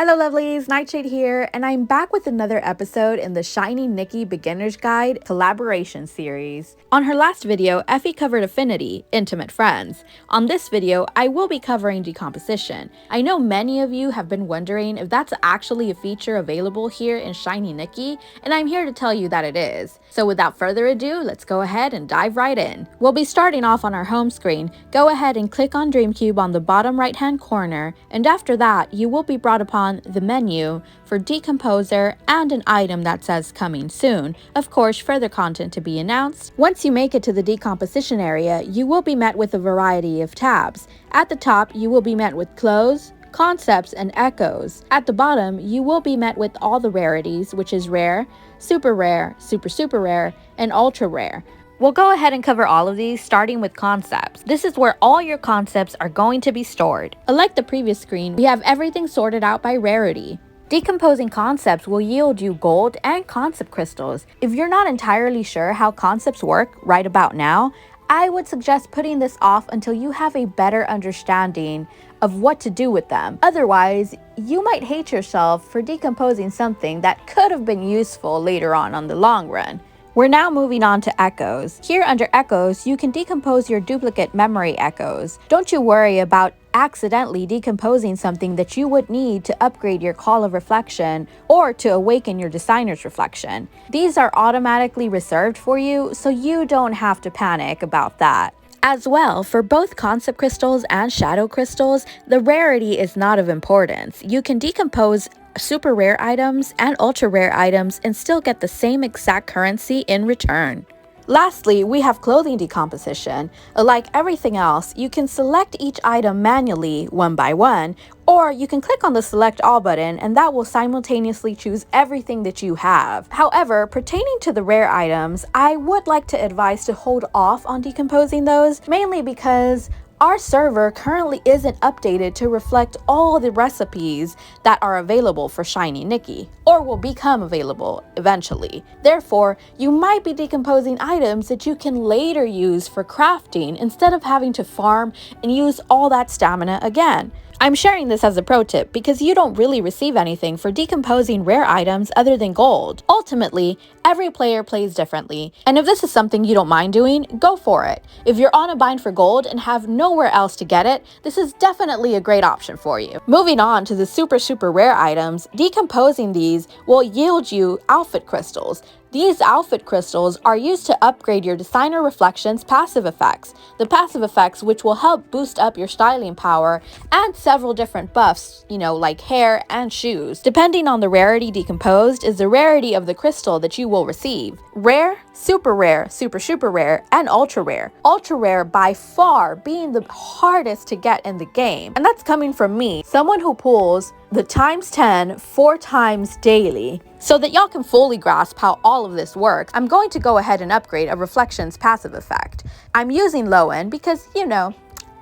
Hello lovelies, Nightshade here, and I'm back with another episode in the Shiny Nikki Beginner's Guide collaboration series. On her last video, Effie covered Affinity, Intimate Friends. On this video, I will be covering Decomposition. I know many of you have been wondering if that's actually a feature available here in Shiny Nikki, and I'm here to tell you that it is. So without further ado, let's go ahead and dive right in. We'll be starting off on our home screen. Go ahead and click on Dreamcube on the bottom right hand corner, and after that, you will be brought upon the menu for Decomposer and an item that says coming soon. Of course, further content to be announced. Once you make it to the Decomposition area, you will be met with a variety of tabs. At the top, you will be met with Close, Concepts, and Echoes. At the bottom, you will be met with all the rarities, which is Rare, Super Rare, Super Rare, and Ultra Rare. We'll go ahead and cover all of these, starting with concepts. This is where all your concepts are going to be stored. Unlike the previous screen, we have everything sorted out by rarity. Decomposing concepts will yield you gold and concept crystals. If you're not entirely sure how concepts work right about now, I would suggest putting this off until you have a better understanding of what to do with them. Otherwise, you might hate yourself for decomposing something that could have been useful later on the long run. We're now moving on to echoes. Here under echoes, you can decompose your duplicate memory echoes. Don't you worry about accidentally decomposing something that you would need to upgrade your call of reflection or to awaken your designer's reflection. These are automatically reserved for you, so you don't have to panic about that. As well, for both concept crystals and shadow crystals, the rarity is not of importance. You can decompose super rare items and ultra rare items and still get the same exact currency in return. Lastly, we have clothing decomposition. Like everything else, you can select each item manually one by one, or you can click on the select all button and that will simultaneously choose everything that you have. However, pertaining to the rare items, I would like to advise to hold off on decomposing those, mainly because our server currently isn't updated to reflect all the recipes that are available for Shiny Nikki, or will become available eventually. Therefore, you might be decomposing items that you can later use for crafting instead of having to farm and use all that stamina again. I'm sharing this as a pro tip because you don't really receive anything for decomposing rare items other than gold. Ultimately, every player plays differently, and if this is something you don't mind doing, go for it. If you're on a bind for gold and have nowhere else to get it, this is definitely a great option for you. Moving on to the super rare items, decomposing these will yield you outfit crystals. These outfit crystals are used to upgrade your designer reflections passive effects. The passive effects which will help boost up your styling power and several different buffs, like hair and shoes. Depending on the rarity decomposed is the rarity of the crystal that you will receive. Rare, super rare, super rare, and ultra rare. Ultra rare by far being the hardest to get in the game. And that's coming from me, someone who pulls the ×10 4 times daily. So that y'all can fully grasp how all of this works, I'm going to go ahead and upgrade a Reflections passive effect. I'm using low end because,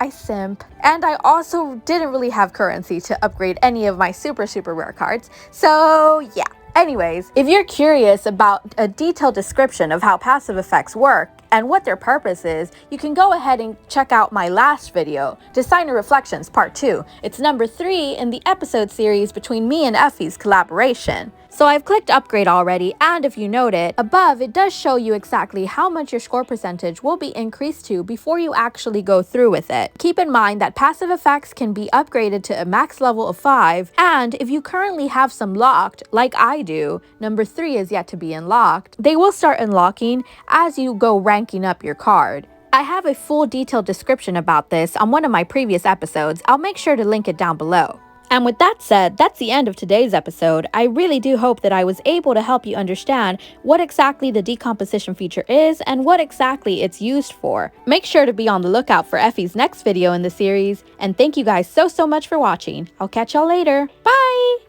I simp. And I also didn't really have currency to upgrade any of my super rare cards. So yeah. Anyways, if you're curious about a detailed description of how passive effects work and what their purpose is, you can go ahead and check out my last video, Designer Reflections Part 2. It's number 3 in the episode series between me and EFFIE'S collaboration. So I've clicked upgrade already, and if you note it, above it does show you exactly how much your score percentage will be increased to before you actually go through with it. Keep in mind that passive effects can be upgraded to a max level of 5, and if you currently have some locked, like I do, number 3 is yet to be unlocked, they will start unlocking as you go ranking up your card. I have a full detailed description about this on one of my previous episodes. I'll make sure to link it down below. And with that said, that's the end of today's episode. I really do hope that I was able to help you understand what exactly the decomposition feature is and what exactly it's used for. Make sure to be on the lookout for EFFIE'S next video in the series, and thank you guys so much for watching. I'll catch y'all later. Bye!